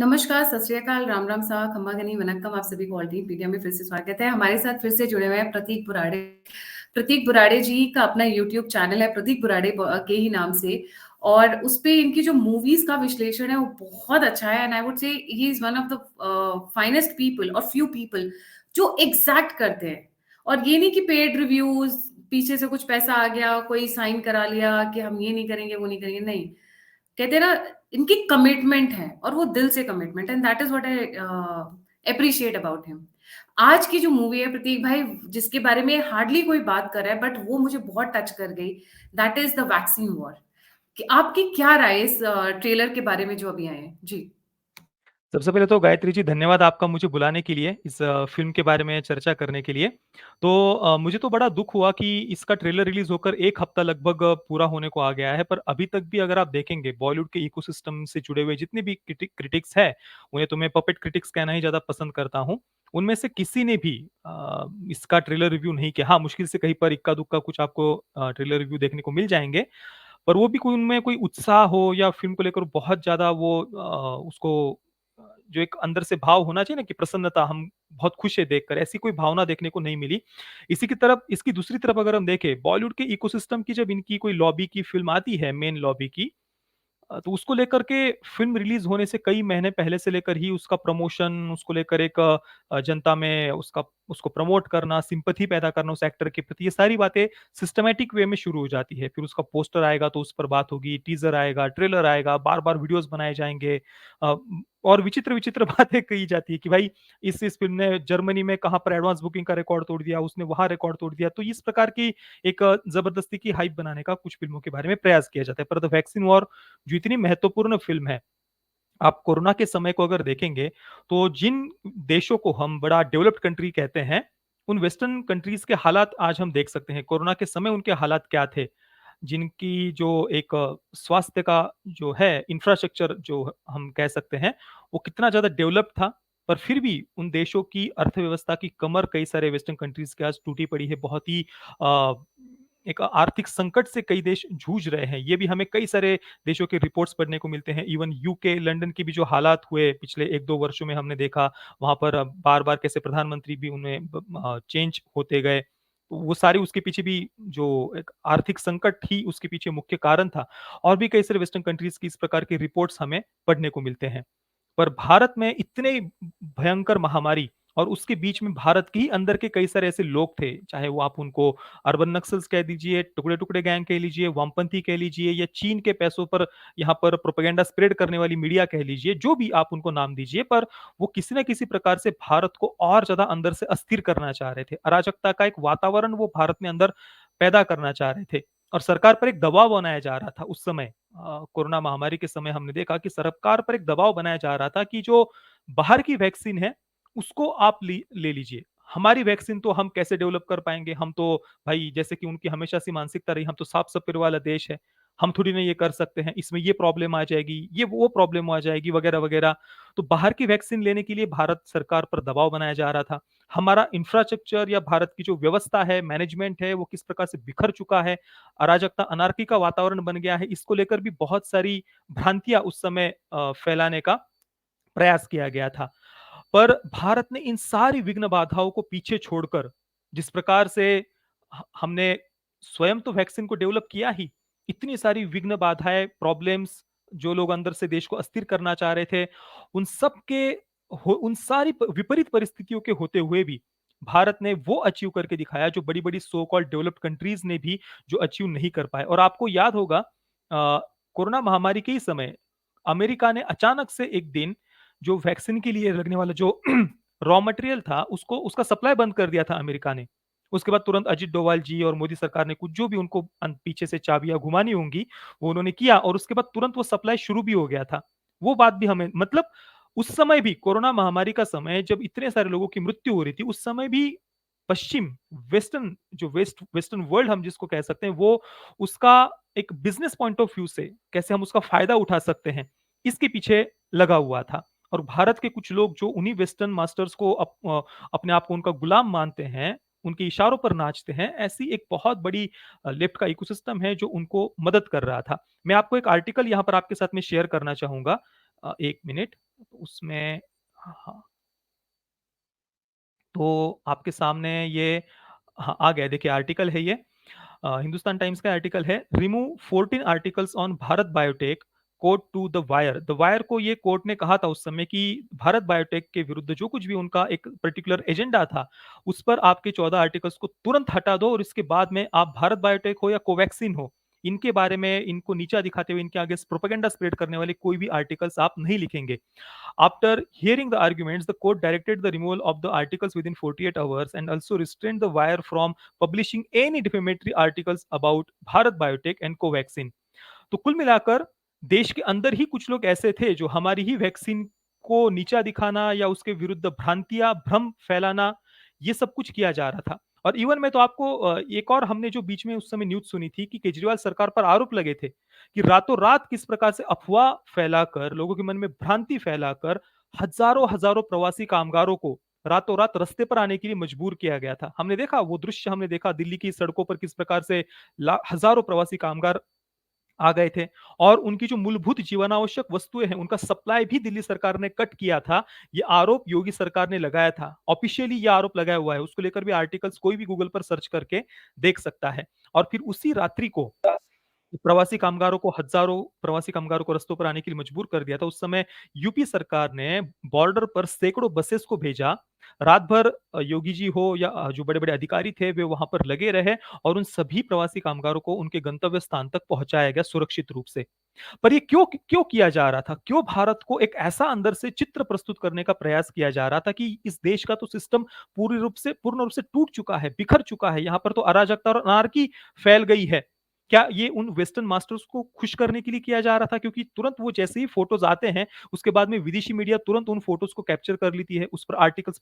नमस्कार, सत श्री अकाल, राम राम सा, खम्मा गनी, वनक्कम। आप सभी को ऑल टीम पीडिया में फिर से स्वागत है। हमारे साथ फिर से जुड़े हुए हैं प्रतीक बुराड़े। प्रतीक बुराड़े जी का अपना यूट्यूब चैनल है प्रतीक बुराड़े के ही नाम से, और उस पे इनकी जो मूवीज का विश्लेषण है वो बहुत अच्छा है। एंड आई वुड से he is one of the finest people और फ्यू पीपल जो एग्जैक्ट करते हैं। और ये नहीं कि पेड रिव्यूज, पीछे से कुछ पैसा आ गया, कोई साइन करा लिया कि हम ये नहीं करेंगे वो नहीं करेंगे, नहीं। कहते हैं ना, इनकी कमिटमेंट है और वो दिल से commitment, and that is what I appreciate about him. आज की जो मूवी है प्रतीक भाई, जिसके बारे में हार्डली कोई बात कर रहा है, बट वो मुझे बहुत टच कर गई, that is the vaccine war. कि आपकी क्या राय है इस ट्रेलर के बारे में जो अभी आए हैं जी। सबसे पहले तो गायत्री जी धन्यवाद आपका मुझे बुलाने के लिए इस फ़िल्म के बारे में चर्चा करने के लिए। तो मुझे तो बड़ा दुःख हुआ कि इसका ट्रेलर रिलीज़ होकर 1 हफ्ता लगभग पूरा होने को आ गया है, पर अभी तक भी अगर आप देखेंगे बॉलीवुड के इकोसिस्टम से जुड़े हुए जितने भी क्रिटिक्स हैं, उन्हें तो मैं पपेट क्रिटिक्स कहना ही ज़्यादा पसंद करता हूँ। उनमें से किसी ने भी इसका ट्रेलर रिव्यू नहीं किया। हाँ, मुश्किल से कहीं पर इक्का-दुक्का कुछ आपको ट्रेलर रिव्यू देखने को मिल जाएँगे, पर वो भी कोई उनमें कोई उत्साह हो या फ़िल्म को लेकर बहुत ज़्यादा वो उसको जो एक अंदर से भाव होना चाहिए ना कि प्रसन्नता, हम बहुत खुश है देखकर, ऐसी कोई भावना देखने को नहीं मिली। इसी की तरफ इसकी दूसरी तरफ अगर हम देखें, बॉलीवुड के इकोसिस्टम की जब इनकी कोई लॉबी की फ़िल्म आती है, मेन लॉबी की, तो उसको लेकर के फ़िल्म रिलीज़ होने से कई महीने पहले से लेकर ही उसका प्रमोशन, उसको लेकर एक जनता में उसको प्रमोट करना, सिम्पैथी पैदा करना उस एक्टर के प्रति, ये सारी बातें सिस्टमैटिक वे में शुरू हो जाती है। फिर उसका पोस्टर आएगा तो उस पर बात होगी, टीज़र आएगा, ट्रेलर आएगा, बार-बार वीडियोज़ बनाए जाएँगे। अ, और विचित्र-विचित्र बातें कही जाती है कि भाई इस फ़िल्म ने जर्मनी में कहाँ पर एडवांस बुकिंग का रिकॉर्ड तोड़ दिया, उसने वहाँ रिकॉर्ड तोड़ दिया। तो इस प्रकार की एक ज़बरदस्ती की हाइप बनाने का कुछ फ़िल्मों के बारे में प्रयास किया जाता है। पर द वैक्सीन वॉर जो इतनी महत्वपूर्ण फ़िल्म है, आप कोरोना के समय को अगर देखेंगे, तो जिन देशों को हम बड़ा डेवलप्ड कंट्री कहते हैं, उन वेस्टर्न कंट्रीज़ के हालात आज हम देख सकते हैं। कोरोना के समय उनके हालात क्या थे? जिनकी जो एक स्वास्थ्य का जो है इंफ्रास्ट्रक्चर जो हम कह सकते हैं, वो कितना ज़्यादा डेवलप्ड था, पर फिर भी उन देशों की अर्थव्यवस्था की कमर कई सारे वेस्टर्न कंट्रीज़ के आज टूटी पड़ी है। बहुत ही अ, एक आर्थिक संकट से कई देश जूझ रहे हैं। ये भी हमें कई सारे देशों के रिपोर्ट्स पढ़ने को मिलते हैं। इवन यूके, लंदन के भी जो हालात हुए पिछले 1-2 वर्षों में हमने देखा, वहाँ पर बार-बार कैसे प्रधानमंत्री भी उनमें चेंज होते गए। तो वो सारी उसके पीछे भी जो एक आर्थिक संकट ही उसके पीछे मुख्य कारण था। और भी कई सारे वेस्टर्न कंट्रीज़ की इस प्रकार की रिपोर्ट्स हमें पढ़ने को मिलते हैं। पर भारत में इतने भयंकर महामारी और उसके बीच में भारत के ही अंदर के कई सारे ऐसे लोग थे, चाहे वो आप उनको अर्बन नक्सल्स कह दीजिए, टुकड़े-टुकड़े गैंग कह लीजिए, वामपंथी कह लीजिए या चीन के पैसों पर यहाँ पर प्रोपेगेंडा स्प्रेड करने वाली मीडिया कह लीजिए, जो भी आप उनको नाम दीजिए, पर वो किसी न किसी प्रकार से भारत को और ज़्यादा अंदर से अस्थिर करना चाह रहे थे। अराजकता का एक वातावरण वो भारत में अंदर पैदा करना चाह रहे थे और सरकार पर एक दबाव बनाया जा रहा था उस समय। कोरोना महामारी के समय हमने देखा कि सरकार पर एक दबाव बनाया जा रहा था कि जो बाहर की वैक्सीन है, उसको आप ले लीजिए। हमारी वैक्सीन तो हम कैसे डेवलप कर पाएँगे? हम तो भाई जैसे कि उनकी हमेशा से मानसिकता रही, हम तो साफ-सफाई वाला देश है, हम थोड़ी ना ये कर सकते हैं, इसमें ये प्रॉब्लम आ जाएगी, ये वो प्रॉब्लम आ जाएगी वगैरह-वगैरह। तो बाहर की वैक्सीन लेने के लिए भारत सरकार पर दबाव बनाया जा रहा था। हमारा इंफ्रास्ट्रक्चर या भारत की जो व्यवस्था है, मैनेजमेंट है, वो किस प्रकार से बिखर चुका है, अराजकता, अनार्की का वातावरण बन गया है, इसको लेकर भी बहुत सारी भ्रांतियाँ उस समय फैलाने का प्रयास किया गया था। पर भारत ने इन सारी विघ्न बाधाओं को पीछे छोड़कर जिस प्रकार से हमने स्वयं तो वैक्सीन को डेवलप किया ही, इतनी सारी विघ्न बाधाएँ, प्रॉब्लम्स जो लोग अंदर से देश को अस्थिर करना चाह रहे थे, उन सब के उन सारी विपरीत परिस्थितियों के होते हुए भी भारत ने वो अचीव करके दिखाया जो बड़ी-बड़ी सो कॉल्ड डेवलप्ड कंट्रीज़ ने भी जो अचीव नहीं कर पाए। और आपको याद होगा कोरोना महामारी के ही समय अमेरिका ने अचानक से एक दिन जो वैक्सीन के लिए लगने वाला जो रॉ मटेरियल था, उसको उसका सप्लाई बंद कर दिया था अमेरिका ने। उसके बाद तुरंत अजित डोभाल जी और मोदी सरकार ने कुछ जो भी उनको पीछे से चाबियाँ घुमानी होंगी, वो उन्होंने किया और उसके बाद तुरंत वो सप्लाई शुरू भी हो गया था। वो बात भी हमें मतलब उस समय भी कोरोना महामारी का समय जब इतने सारे लोगों की मृत्यु हो रही थी, उस समय भी पश्चिम वेस्टर्न जो वेस्टर्न वर्ल्ड हम जिसको कह सकते हैं, वो उसका एक बिज़नेस पॉइंट ऑफ व्यू से कैसे हम उसका फ़ायदा उठा सकते हैं, इसके पीछे लगा हुआ था। और भारत के कुछ लोग जो उन्हीं वेस्टर्न मास्टर्स को अपने आप को उनका गुलाम मानते हैं, उनके इशारों पर नाचते हैं, ऐसी एक बहुत बड़ी लेफ्ट का इकोसिस्टम है जो उनको मदद कर रहा था। मैं आपको एक आर्टिकल यहाँ पर आपके साथ में शेयर करना चाहूँगा। 1 मिनट उसमें हाँ, तो आपके सामने ये हाँ, आ गया देखिए आर्टिकल है ये। हिंदुस्तान टाइम्स का आर्टिकल है, remove 14 articles on Bharat Biotech, court to the Wire. The Wire को ये कोर्ट ने कहा था उस समय कि भारत बायोटेक के विरुद्ध जो कुछ भी उनका एक पर्टिकुलर एजेंडा था, उस पर आपके 14 आर्टिकल्स को तुरंत हटा दो और इसके बाद में आप भारत बायोटेक हो या कोवैक्सीन हो, इनके बारे में इनको नीचा दिखाते हुए इनके आगे प्रोपेगेंडा स्प्रेड करने वाले कोई भी आर्टिकल्स आप नहीं लिखेंगे। After hearing the arguments, the court directed the removal of the articles within 48 hours and also restrained the wire from publishing any defamatory articles about Bharat Biotech and Covaxin. तो कुल मिलाकर देश के अंदर ही कुछ लोग ऐसे थे जो हमारी ही वैक्सीन को नीचा दिखाना या उसके विरुद्ध भ्रांतियां भ्रम फैलाना ये सब कुछ किया जा रहा था। और इवन मैं तो आपको एक और हमने जो बीच में उस समय न्यूज सुनी थी कि केजरीवाल सरकार पर आरोप लगे थे कि रातों रात किस प्रकार से अफवाह फैलाकर लोगों के मन में भ्रांति फैलाकर हजारों हजारों प्रवासी कामगारों को रातों रात रास्ते पर आने के लिए मजबूर किया गया था। हमने देखा वो दृश्य, हमने देखा दिल्ली की सड़कों पर किस प्रकार से हजारों प्रवासी कामगार आ गए थे और उनकी जो मूलभूत जीवनावश्यक वस्तुएं हैं उनका सप्लाई भी दिल्ली सरकार ने कट किया था। ये आरोप योगी सरकार ने लगाया था, ऑफिशियली ये आरोप लगाया हुआ है, उसको लेकर भी आर्टिकल्स कोई भी गूगल पर सर्च करके देख सकता है। और फिर उसी रात्रि को प्रवासी कामगारों को हजारों प्रवासी कामगारों को रस्तों पर आने के लिए मजबूर कर दिया था। उस समय यूपी सरकार ने बॉर्डर पर सैकड़ों बसेस को भेजा। रात भर योगी जी हो या जो बड़े-बड़े अधिकारी थे वे वहां पर लगे रहे और उन सभी प्रवासी कामगारों को उनके गंतव्य स्थान तक पहुंचाया गया सुरक्षित रूप से। पर ये क्यों क्यों किया जा रहा था? क्यों भारत को एक ऐसा अंदर से चित्र प्रस्तुत करने का प्रयास किया जा रहा था कि इस देश का तो सिस्टम पूर्ण रूप से टूट चुका है, बिखर चुका है, यहाँ पर तो अराजकता और अनार्की फैल गई है। क्या ये उन वेस्टर्न मास्टर्स को खुश करने के लिए किया जा रहा था? क्योंकि तुरंत वो जैसे ही फोटोज आते हैं, उसके बाद में विदेशी मीडिया तुरंत उन फोटोज को कैप्चर कर लेती है, उस पर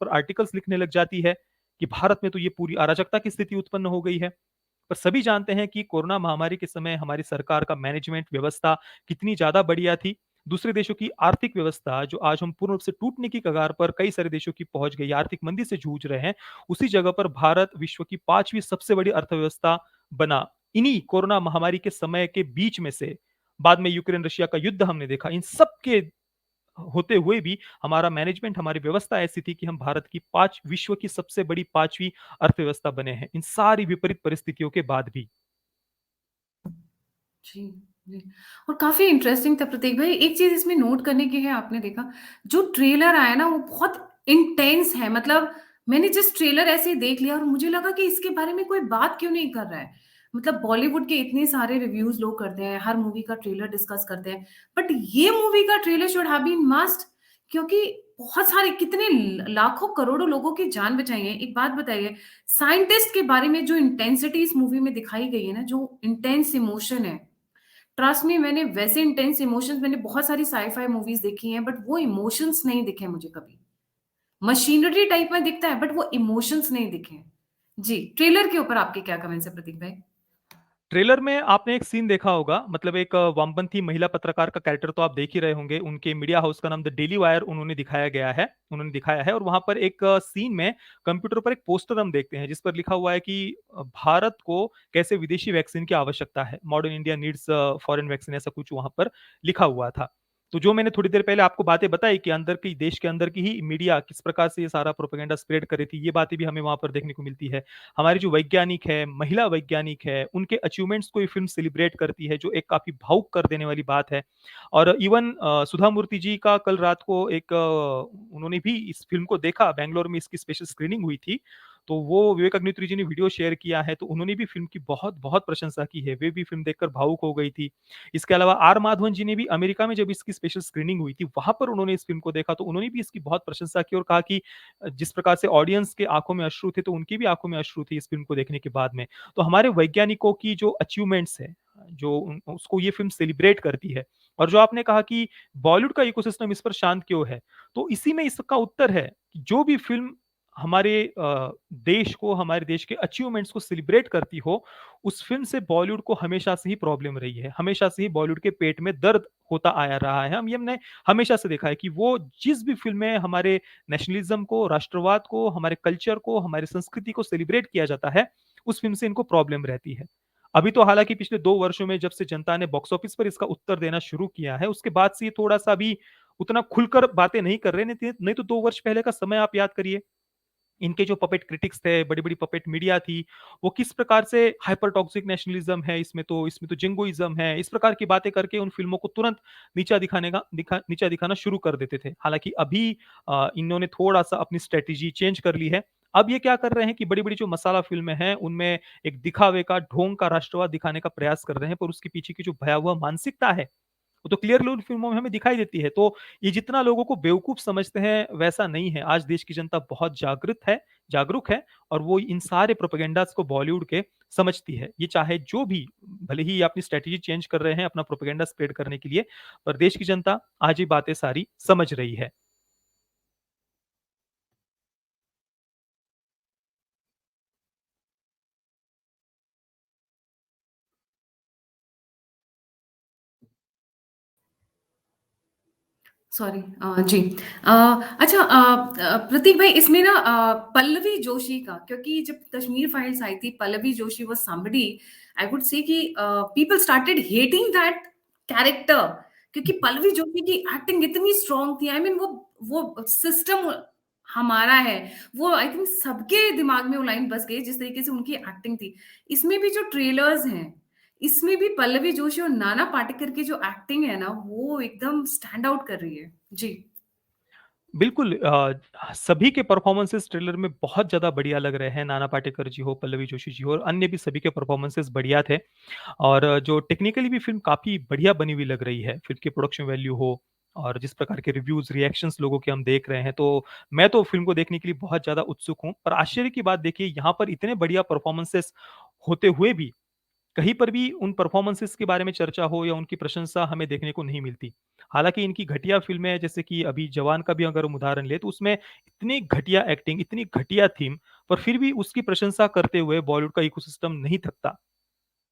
आर्टिकल्स लिखने लग जाती है कि भारत में तो ये पूरी अराजकता की स्थिति उत्पन्न हो गई है। पर सभी जानते हैं कि कोरोना महामारी के समय हमारी सरकार का मैनेजमेंट व्यवस्था कितनी ज्यादा बढ़िया थी। दूसरे देशों की आर्थिक व्यवस्था जो आज हम पूर्ण रूप से टूटने की कगार पर कई सारे देशों की पहुंच गई, आर्थिक मंदी से जूझ रहे हैं, उसी जगह पर भारत विश्व की 5वीं सबसे बड़ी अर्थव्यवस्था बना। इन्हीं कोरोना महामारी के समय के बीच में से बाद में यूक्रेन रशिया का युद्ध हमने देखा, इन सब के होते हुए भी हमारा मैनेजमेंट, हमारी व्यवस्था ऐसी थी कि हम भारत की विश्व की सबसे बड़ी 5वीं अर्थव्यवस्था बने हैं, इन सारी विपरीत परिस्थितियों के बाद भी। जी, जी। और काफ़ी इंटरेस्टिंग था प्रतीक भाई। एक चीज़ इसमें नोट करने की है, आपने देखा, जो ट्रेलर आया ना वो बहुत इंटेंस है। मतलब मैंने जस्ट ट्रेलर ऐसे ही देख लिया और मुझे लगा कि इसके बारे में कोई बात क्यों नहीं कर रहा है। मतलब बॉलीवुड के इतने सारे रिव्यूज़ लोग करते हैं, हर मूवी का ट्रेलर डिस्कस करते हैं, बट ये मूवी का trailer should have been must, क्योंकि बहुत सारे कितने लाखों करोड़ों लोगों की जान बचाई है। एक बात बताइए, साइंटिस्ट के बारे में जो इंटेंसिटी इस मूवी में दिखाई गई है ना, जो इंटेंस इमोशन है, ट्रस्ट मी, मैंने वैसे इंटेंस इमोशंस, मैंने बहुत सारी साइ-फाई मूवीज़ देखी हैं, बट वो इमोशंस नहीं दिखे मुझे कभी। मशीनरी टाइप में दिखता है, बट वो इमोशंस नहीं दिखे हैं। जी, ट्रेलर के ऊपर आपके क्या कमेंट्स हैं प्रतीक भाई? ट्रेलर में आपने एक सीन देखा होगा, मतलब एक वामपंथी महिला पत्रकार का कैरेक्टर तो आप देख ही रहे होंगे। उनके मीडिया हाउस का नाम द डेली वायर उन्होंने दिखाया है और वहाँ पर एक सीन में कंप्यूटर पर एक पोस्टर हम देखते हैं जिस पर लिखा हुआ है कि भारत को कैसे विदेशी वैक्सीन की आवश्यकता है। Modern India needs foreign vaccine, ऐसा कुछ वहाँ पर लिखा हुआ था। तो जो मैंने थोड़ी देर पहले आपको बातें बताई कि अंदर की देश के अंदर की ही मीडिया किस प्रकार से ये सारा प्रोपेगेंडा स्प्रेड कर रही थी, ये बातें भी हमें वहाँ पर देखने को मिलती है। हमारी जो वैज्ञानिक है, महिला वैज्ञानिक है, उनके अचीवमेंट्स को ये फ़िल्म सेलिब्रेट करती है, जो एक काफ़ी भावुक कर देने वाली बात है। और इवन सुधा मूर्ति जी का कल रात को उन्होंने भी इस फ़िल्म को देखा, बैंगलोर में इसकी स्पेशल स्क्रीनिंग हुई थी। तो वो विवेक अग्निहोत्री जी ने वीडियो शेयर किया है, तो उन्होंने भी फ़िल्म की बहुत-बहुत प्रशंसा की है। वे भी फ़िल्म देखकर भावुक हो गई थी। इसके अलावा आर माधवन जी ने भी अमेरिका में जब इसकी स्पेशल स्क्रीनिंग हुई थी, वहाँ पर उन्होंने इस फ़िल्म को देखा, तो उन्होंने भी इसकी बहुत प्रशंसा की और कहा कि जिस प्रकार से ऑडियंस के आँखों में अश्रु थे, तो उनकी भी आँखों में अश्रु थे इस फ़िल्म को देखने के बाद में। तो हमारे वैज्ञानिकों की जो अचीवमेंट्स हैं, जो उन उसको ये फ़िल्म सेलिब्रेट करती है। और जो आपने कहा कि बॉलीवुड का इकोसिस्टम इस पर शांत क्यों है? तो इसी में इसका उत्तर है कि जो भी फ़िल्म हमारे देश को, हमारे देश के अचीवमेंट्स को सेलिब्रेट करती हो, उस फ़िल्म से बॉलीवुड को हमेशा से ही प्रॉब्लम रही है। हमेशा से ही बॉलीवुड के पेट में दर्द होता आया रहा है। हमने हमेशा से देखा है कि वो जिस भी फ़िल्म में हमारे नेशनलिज़्म को, राष्ट्रवाद को, हमारे कल्चर को, हमारी संस्कृति को सेलिब्रेट किया जाता है, उस फ़िल्म से इनको प्रॉब्लम रहती है। अभी तो हालाँकि पिछले 2 वर्षों में जब से जनता ने बॉक्स ऑफिस पर इसका उत्तर देना शुरू किया है, उसके बाद से ये थोड़ा-सा अभी उतना खुलकर बातें नहीं कर रहे, नहीं तो 2 वर्ष पहले का समय आप याद करिए। इनके जो पपेट क्रिटिक्स थे, बड़ी-बड़ी पपेट मीडिया थी, वो किस प्रकार से हाइपर टॉक्सिक नेशनलिज़्म है इसमें तो जिंगोइज़्म है, इस प्रकार की बातें करके उन फ़िल्मों को तुरंत नीचा दिखाना शुरू कर देते थे। हालाँकि अभी इन्होंने थोड़ा-सा अपनी स्ट्रैटेजी चेंज कर ली है। अब ये क्या कर रहे हैं कि बड़ी-बड़ी जो मसाला फ़िल्में हैं, उनमें एक दिखावे का, ढोंग का राष्ट्रवाद दिखाने का प्रयास कर रहे हैं, पर उसके पीछे की जो भयावह मानसिकता है, वो तो क्लियरली उन फ़िल्मों में हमें दिखाई देती है। तो ये जितना लोगों को बेवकूफ़ समझते हैं, वैसा नहीं है। आज देश की जनता बहुत जागरूक है और वो इन सारे प्रोपेगेंडास को बॉलीवुड के समझती है। ये चाहे जो भी भले ही ये अपनी स्ट्रैटेजी चेंज कर रहे हैं अपना प्रोपेगेंडा स्प्रेड करने के लिए, पर देश की जनता आज ये बातें सारी समझ रही है। सॉरी जी। अ, अच्छा प्रतीक भाई इसमें ना पल्लवी जोशी का क्योंकि जब कश्मीर फाइल्स आई थी Pallavi Joshi was somebody I would say कि people started hating that character क्योंकि पल्लवी जोशी की एक्टिंग इतनी स्ट्रांग थी आई मीन वो सिस्टम हमारा है वो आई थिंक सबके दिमाग में वो लाइन बस गई जिस तरीके से उनकी एक्टिंग थी इसमें भी जो ट्रेलर्स हैं इसमें भी पल्लवी जोशी और नाना पाटेकर की जो एक्टिंग है ना वो एकदम स्टैंड आउट कर रही है जी। बिल्कुल सभी के परफ़ॉर्मेंसेज़ ट्रेलर में बहुत ज़्यादा बढ़िया लग रहे हैं। नाना पाटेकर जी हो, पल्लवी जोशी जी हो और अन्य भी सभी के परफ़ॉर्मेंसेज़ बढ़िया थे। और जो टेक्निकली भी फ़िल्म काफ़ी बढ़िया बनी हुई लग रही है। फ़िल्म की प्रोडक्शन वैल्यू हो और जिस प्रकार के रिव्यूज़, रिएक्शंस लोगों के हम देख रहे हैं, तो मैं तो फ़िल्म को देखने के लिए बहुत ज़्यादा उत्सुक हूँ। पर आश्चर्य की बात देखिए यहाँ पर इतने बढ़िया परफ़ॉर्मेंसेज़ होते हुए भी कहीं पर भी उन परफ़ॉर्मेंसेज़ के बारे में चर्चा हो या उनकी प्रशंसा हमें देखने को नहीं मिलती। हालाँकि इनकी घटिया फ़िल्में जैसे कि अभी जवान का भी अगर हम उदाहरण लें तो उसमें इतनी घटिया एक्टिंग, इतनी घटिया थीम पर फिर भी उसकी प्रशंसा करते हुए बॉलीवुड का इकोसिस्टम नहीं थकता।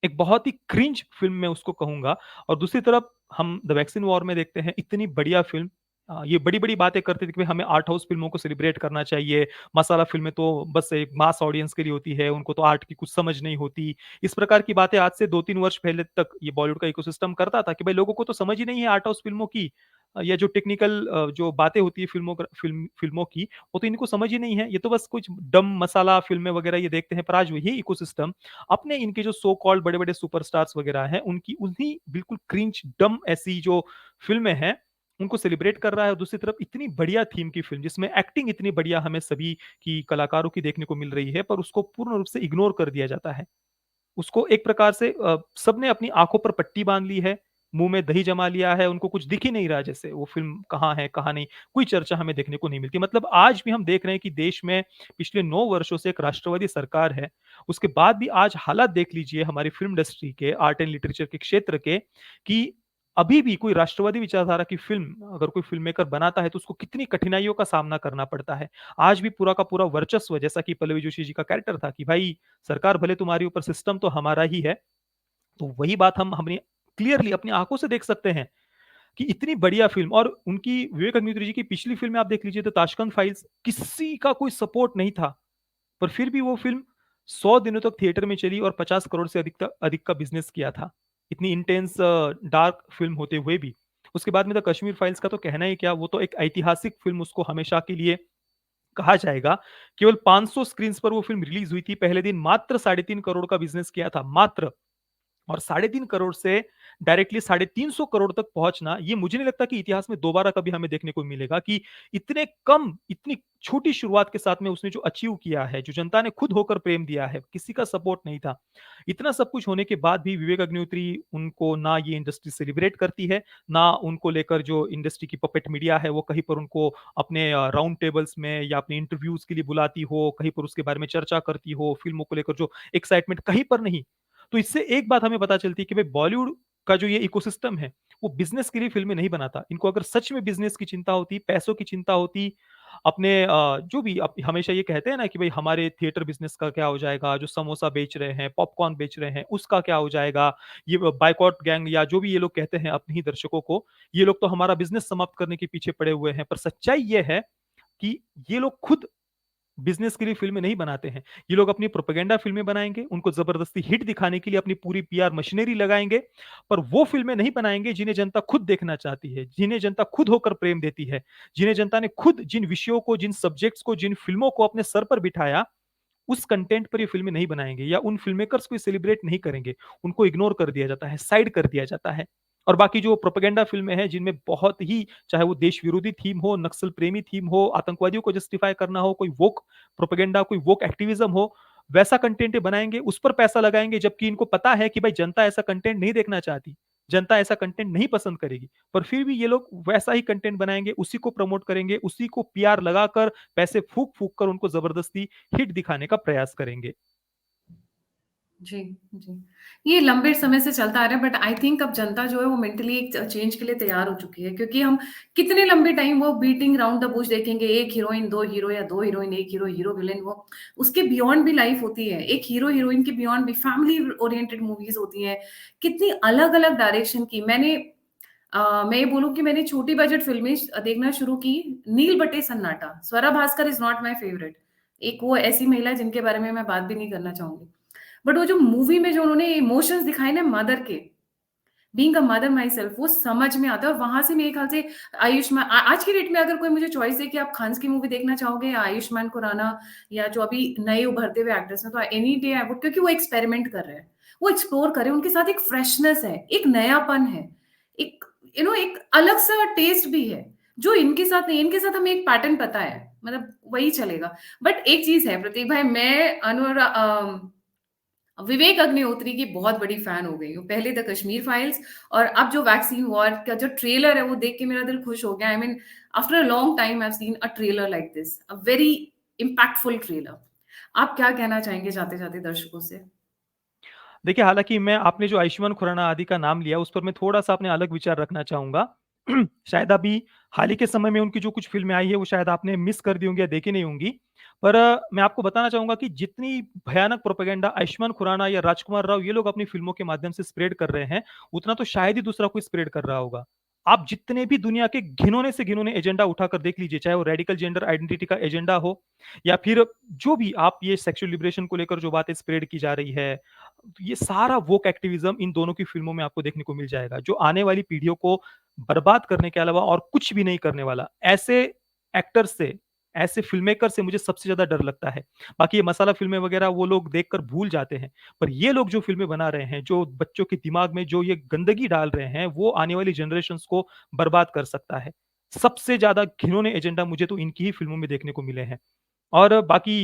एक बहुत ही क्रिंज फ़िल्म मैं उसको कहूँगा और दूसरी तरफ हम द वैक्सीन वॉर में देखते हैं इतनी बढ़िया फ़िल्म ये बड़ी-बड़ी बातें करते थे कि भई हमें आर्ट हाउस फ़िल्मों को सेलिब्रेट करना चाहिए, मसाला फ़िल्में तो बस एक मास ऑडियंस के लिए होती है, उनको तो आर्ट की कुछ समझ नहीं होती। इस प्रकार की बातें आज से 2-3 वर्ष पहले तक ये बॉलीवुड का इकोसिस्टम करता था कि भई लोगों को तो समझ ही नहीं है आर्ट हाउस फ़िल्मों की या जो टेक्निकल जो बातें होती है फ़िल्मों की, वो तो इनको समझ ही नहीं है। ये तो बस कुछ डम मसाला फ़िल्में वगैरह ये देखते हैं, पर आज वही इकोसिस्टम अपने इनके जो सो कॉल्ड बड़े-बड़े सुपरस्टार्स वगैरह हैं, उनकी उन्हीं बिल्कुल क्रिंज डम ऐसी जो फ़िल्में हैं, उनको सेलिब्रेट कर रहा है और दूसरी तरफ इतनी बढ़िया थीम की फ़िल्म जिसमें एक्टिंग इतनी बढ़िया हमें सभी की कलाकारों की देखने को मिल रही है, पर उसको पूर्ण रूप से इग्नोर कर दिया जाता है। उसको एक प्रकार से सबने अपनी आँखों पर पट्टी बाँध ली है, मुँह में दही जमा लिया है, उनको कुछ दिख ही नहीं रहा जैसे वो फ़िल्म कहाँ है, कहाँ नहीं, कोई चर्चा हमें देखने को नहीं मिलती। मतलब आज भी हम देख रहे हैं कि देश में पिछले 9 वर्षों से एक राष्ट्रवादी सरकार है, उसके बाद भी आज हालात देख लीजिए हमारी फ़िल्म इंडस्ट्री के, आर्ट एंड लिटरेचर के क्षेत्र के, कि अभी भी कोई राष्ट्रवादी विचारधारा की फ़िल्म अगर कोई फ़िल्म मेकर बनाता है, तो उसको कितनी कठिनाइयों का सामना करना पड़ता है। आज भी पूरा का पूरा वर्चस्व जैसा कि पल्लवी जोशी जी का कैरेक्टर था कि भाई सरकार भले तुम्हारी ऊपर सिस्टम तो हमारा ही है। तो वही बात हम हमने क्लियरली अपनी आँखों से देख सकते हैं कि इतनी बढ़िया फ़िल्म और उनकी विवेक अग्निहोत्री जी की पिछली फ़िल्में आप देख लीजिए तो ताशकंद फाइल्स किसी का कोई सपोर्ट नहीं था। पर फिर भी वो फ़िल्म 100 दिनों तक थिएटर में चली और 50 करोड़ से अधिक का बिज़नेस किया था। इतनी इंटेंस डार्क फ़िल्म होते हुए भी। उसके बाद में द कश्मीर फाइल्स का तो कहना ही क्या, वो तो एक ऐतिहासिक फ़िल्म उसको हमेशा के लिए कहा जाएगा। केवल 500 स्क्रीन्स पर वो फ़िल्म रिलीज़ हुई थी। पहले दिन मात्र 3.5 करोड़ का बिज़नेस किया था, मात्र। और 3.5 करोड़ से डायरेक्टली 350 करोड़ तक पहुँचना, ये मुझे नहीं लगता कि इतिहास में दोबारा कभी हमें देखने को मिलेगा कि इतने कम, इतनी छोटी शुरुआत के साथ में उसने जो अचीव किया है, जो जनता ने खुद होकर प्रेम दिया है, किसी का सपोर्ट नहीं था। इतना सब कुछ होने के बाद भी विवेक अग्निहोत्री उनको ना ये इंडस्ट्री सेलिब्रेट करती है, ना उनको लेकर जो इंडस्ट्री की पपेट मीडिया है, वो कहीं पर उनको अपने राउंड टेबल्स में या अपने इंटरव्यूज़ के लिए बुलाती हो, कहीं पर उसके बारे में चर्चा करती हो, फ़िल्मों को लेकर जो एक्साइटमेंट कहीं पर नहीं। तो इससे एक बात हमें पता चलती है कि भाई बॉलीवुड का जो ये इकोसिस्टम है, वो बिज़नेस के लिए फ़िल्में नहीं बनाता। इनको अगर सच में बिज़नेस की चिंता होती, पैसों की चिंता होती, अपने जो भी हमेशा ये कहते हैं ना कि भाई हमारे थिएटर बिज़नेस का क्या हो जाएगा, जो समोसा बेच रहे हैं, पॉपकॉर्न बेच रहे हैं, उसका क्या हो जाएगा? ये बायकॉट गैंग या जो भी ये लोग कहते हैं अपने ही दर्शकों को, ये लोग तो हमारा बिज़नेस समाप्त करने के पीछे पड़े हुए हैं। पर सच्चाई ये है कि ये लोग खुद बिज़नेस के लिए फ़िल्में नहीं बनाते हैं। ये लोग अपनी प्रोपेगेंडा फ़िल्में बनाएँगे, उनको ज़बरदस्ती हिट दिखाने के लिए अपनी पूरी पीआर मशीनरी लगाएँगे, पर वो फ़िल्में नहीं बनाएँगे जिन्हें जनता खुद देखना चाहती है, जिन्हें जनता खुद होकर प्रेम देती है, जिन्हें जनता ने खुद जिन विषयों को, जिन सब्जेक्ट्स को, जिन फ़िल्मों को अपने सर पर बिठाया, उस कंटेंट पर ये फ़िल्में नहीं बनाएँगे या उन फ़िल्म मेकर्स को सेलिब्रेट नहीं करेंगे। उनको इग्नोर कर दिया जाता है, साइड कर दिया जाता है। और बाकी जो प्रोपेगेंडा फ़िल्में हैं जिनमें बहुत ही चाहे वो देश विरोधी थीम हो, नक्सल प्रेमी थीम हो, आतंकवादियों को जस्टिफाई करना हो, कोई वोक प्रोपेगेंडा, कोई वोक एक्टिविज़्म हो, वैसा कंटेंट ये बनाएँगे, उस पर पैसा लगाएँगे जबकि इनको पता है कि भाई जनता ऐसा कंटेंट नहीं देखना चाहती। जनता ऐसा कंटेंट नहीं पसंद करेगी। पर फिर भी ये लोग वैसा ही कंटेंट बनाएँगे, उसी को प्रमोट करेंगे, उसी को पीआर लगाकर, पैसे फूँक-फूँक कर उनको ज़बरदस्ती हिट दिखाने का प्रयास करेंगे। जी, जी। ये लंबे समय से चलता आ रहा है बट आई थिंक अब जनता जो है वो मेंटली एक चेंज के लिए तैयार हो चुकी है क्योंकि हम कितने लंबे टाइम वो बीटिंग राउंड द बुश देखेंगे, 1 हीरोइन, 2 हीरो या 2 हीरोइन, 1 हीरो, हीरो विलेन वो उसके बियॉन्ड भी लाइफ होती है। एक हीरो-हीरोइन के बियॉन्ड भी फैमिली ओरिएंटेड मूवीज़ होती हैं। कितनी अलग-अलग डायरेक्शन की मैं ये बोलूँ कि मैंने छोटी बजट फ़िल्में देखना शुरू की, Nil Battey Sannata, Swara Bhaskar is not my favourite. एक वो ऐसी महिला है जिनके बारे में मैं बात भी नहीं करना चाहूँगी। बट वो जो मूवी में जो उन्होंने इमोशंस दिखाए ना मदर के, being a mother my self वो समझ में आता है और वहाँ से मेरे ख्याल से आज की डेट में अगर कोई मुझे चॉइस दे कि आप खान्स की मूवी देखना चाहोगे या आयुष्मान खुराना या जो अभी नए उभरते हुए एक्टर्स हैं, तो एनी डे आई वुड क्योंकि वो एक्सपेरिमेंट कर रहे हैं, वो एक्सप्लोर कर रहे हैं, उनके साथ एक फ्रेशनेस है, एक नयापन है, एक एक अलग-सा टेस्ट भी है, जो इनके साथ नहीं इनके साथ हमें एक पैटर्न पता है, मतलब वही चलेगा। बट एक चीज़ है प्रतीक भाई मैं विवेक अग्निहोत्री की बहुत बड़ी फैन हो गई हूँ। पहले द कश्मीर फाइल्स और अब जो वैक्सीन वॉर का जो ट्रेलर है वो देख के मेरा दिल खुश हो गया। I mean after a long time I have seen a trailer like this, a very impactful trailer. आप क्या कहना चाहेंगे जाते-जाते दर्शकों से? देखिए, हालाँकि मैं आपने जो आयुष्मान खुराना आदि का नाम लिया, उस पर मैं थोड़ा-सा अपने अलग विचार रखना चाहूँगा। शायद अभी हाल ही के समय में उनकी जो कुछ फ़िल्में आई हैं, वो शायद आपने मिस कर दी होंगी या देखी नहीं होंगी। पर मैं आपको बताना चाहूँगा कि जितनी भयानक प्रोपेगेंडा आयुष्मान खुराना या राजकुमार राव ये लोग अपनी फ़िल्मों के माध्यम से स्प्रेड कर रहे हैं, उतना तो शायद ही दूसरा कोई स्प्रेड कर रहा होगा। आप जितने भी दुनिया के घिनौने से घिनौने एजेंडा उठाकर देख लीजिए, चाहे वो रेडिकल जेंडर आइडेंटिटी का एजेंडा हो या फिर जो भी आप ये सेक्सुअल लिबरेशन को लेकर जो बातें स्प्रेड की जा रही है, ये सारा वोक एक्टिविज़्म इन दोनों की फ़िल्मों में आपको देखने को मिल जाएगा, जो आने वाली पीढ़ियों को बर्बाद करने के अलावा और कुछ भी नहीं करने वाला। ऐसे एक्टर्स से, ऐसे फ़िल्म मेकर से मुझे सबसे ज़्यादा डर लगता है। बाकी ये मसाला फ़िल्में वगैरह वो लोग देखकर भूल जाते हैं। पर ये लोग जो फ़िल्में बना रहे हैं, जो बच्चों के दिमाग में जो ये गंदगी डाल रहे हैं, वो आने वाली जनरेशंस को बर्बाद कर सकता है। सबसे ज़्यादा घिनौने एजेंडा मुझे तो इनकी ही फ़िल्मों में देखने को मिले हैं। और बाकी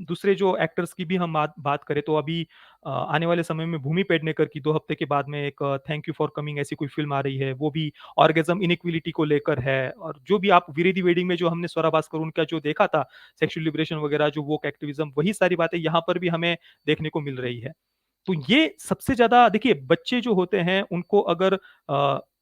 दूसरे जो एक्टर्स की भी हम बात बात करें तो अभी आने वाले समय में भूमि पेडनेकर की 2 हफ्ते के बाद में एक थैंक यू फॉर कमिंग ऐसी कोई फ़िल्म आ रही है, वो भी ऑर्गेज़्म इनइक्वालिटी को लेकर है और जो भी आप वीरे दी वेडिंग में जो हमने स्वरा भास्कर उनका जो देखा था, सेक्सुअल लिबरेशन वगैरह जो वोक एक्टिविज़्म वही सारी बातें यहाँ पर भी हमें देखने को मिल रही है। तो ये सबसे ज़्यादा देखिए बच्चे जो होते हैं उनको अगर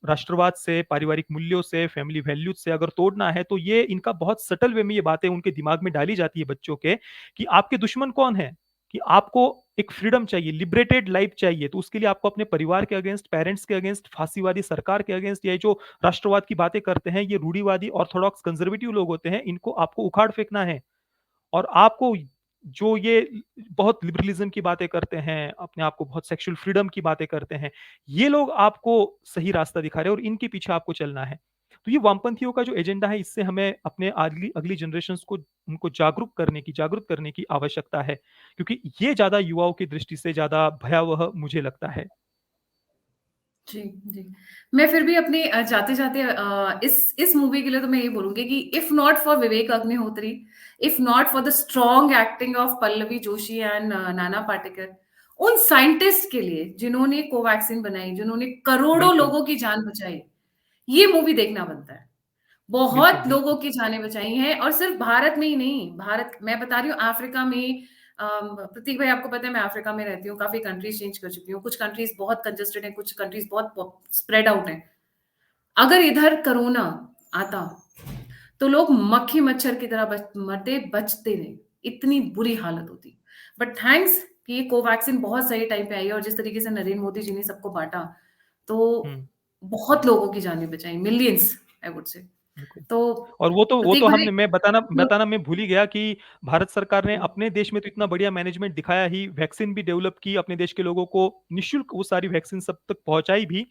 राष्ट्रवाद से, पारिवारिक मूल्यों से, फैमिली वैल्यूज़ से अगर तोड़ना है तो ये इनका बहुत सटल वे में ये बातें उनके दिमाग में डाली जाती है बच्चों के कि आपके दुश्मन कौन है? कि आपको एक फ्रीडम चाहिए, लिबरेटेड लाइफ़ चाहिए तो उसके लिए आपको अपने परिवार के अगेंस्ट, पेरेंट्स के अगेंस्ट, फासीवादी सरकार के अगेंस्ट ये जो राष्ट्रवाद की बातें करते हैं, ये रूढ़िवादी ऑर्थोडॉक्स कंज़र्वेटिव लोग होते हैं, इनको आपको उखाड़ फेंकना है। और आपको जो ये बहुत लिबरलिज़्म की बातें करते हैं, अपने आप को बहुत सेक्सुअल फ्रीडम की बातें करते हैं, ये लोग आपको सही रास्ता दिखा रहे हैं और इनके पीछे आपको चलना है। तो ये वामपंथियों का जो एजेंडा है, इससे हमें अपने अगली अगली जनरेशंस को उनको जागरूक करने की आवश्यकता है, क्योंकि ये ज़्यादा युवाओं की दृष्टि से ज़्यादा भयावह मुझे लगता है। जी, जी। मैं फिर भी अपने जाते-जाते इस मूवी के लिए तो मैं यही बोलूँगी कि if not for Vivek Agnihotri, if not for the strong acting of Pallavi Joshi and Nana Patekar, उन साइंटिस्ट के लिए जिन्होंने कोवैक्सिन बनाई, जिन्होंने करोड़ों बिल्कुल, लोगों की जान बचाई, ये मूवी देखना बनता है। बिल्कुल, बहुत लोगों बिल्कुल। की जानें बचाई हैं और सिर्फ भारत में ही नहीं, भारत मैं बता रही हूँ अफ्रीका में प्रतीक भाई आपको पता है मैं अफ्रीका में रहती हूँ, काफ़ी कंट्रीज़ चेंज कर चुकी हूँ। कुछ कंट्रीज़ बहुत कंजेस्टेड हैं, कुछ कंट्रीज़ बहुत स्प्रेड आउट हैं। अगर इधर कोरोना आता, तो लोग मक्खी मच्छर की तरह मरते, बचते नहीं। इतनी बुरी हालत होती। बट थैंक्स कि ये कोवैक्सिन बहुत सही टाइम पे आई है और जिस तरीके से नरेंद्र मोदी जी ने सबको बाँटा, तो हुँ। बहुत लोगों की जानें बचाई, मिलियंस आई वुड से। बिल्कुल। तो और वो प्रतीक तो भाई, हमने मैं बताना मैं भूल ही गया कि भारत सरकार ने अपने देश में तो इतना बढ़िया मैनेजमेंट दिखाया ही, वैक्सीन भी डेवलप की, अपने देश के लोगों को निःशुल्क वो सारी वैक्सीन सब तक पहुँचाई भी,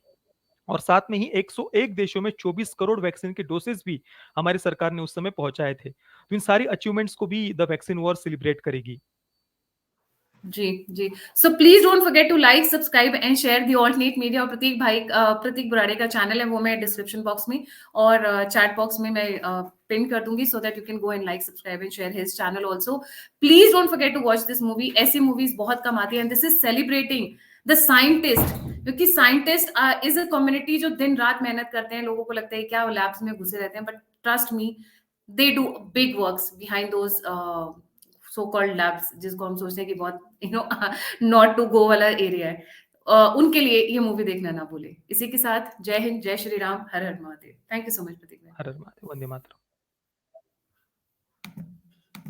और साथ में ही 101 देशों में 24 करोड़ वैक्सीन के डोसेस भी हमारी सरकार ने उस समय पहुँचाए थे। तो इन सारी अचीवमेंट्स को भी द वैक्सीन वॉर सेलिब्रेट करेगी। जी जी। So please don't forget to like, subscribe and share the alternate media. और प्रतीक भाई, प्रतीक बुराड़े का चैनल है, वो मैं डिस्क्रिप्शन बॉक्स में और चैट बॉक्स में मैं पिन कर दूंगी, so that you can go and like, subscribe and share his channel also. Please don't forget to watch this movie. ऐसी मूवीज बहुत कम आती है, and this is celebrating the scientist, क्योंकि साइंटिस्ट इज अ कम्युनिटी जो दिन रात मेहनत करते हैं। लोगों को लगता है क्या वो लैब्स में घुसे रहते हैं, but trust me, they do big works behind those so called labs, जिसको हम सोचते हैं कि बहुत नॉट टू गो वाला एरिया है। उनके लिए ये मूवी देखना ना भूले। इसी के साथ जय हिंद, जय श्री राम, हर हर Mahadev. Thank you so much Pratik भाई। हर हर महादेव, वंदे मातरम।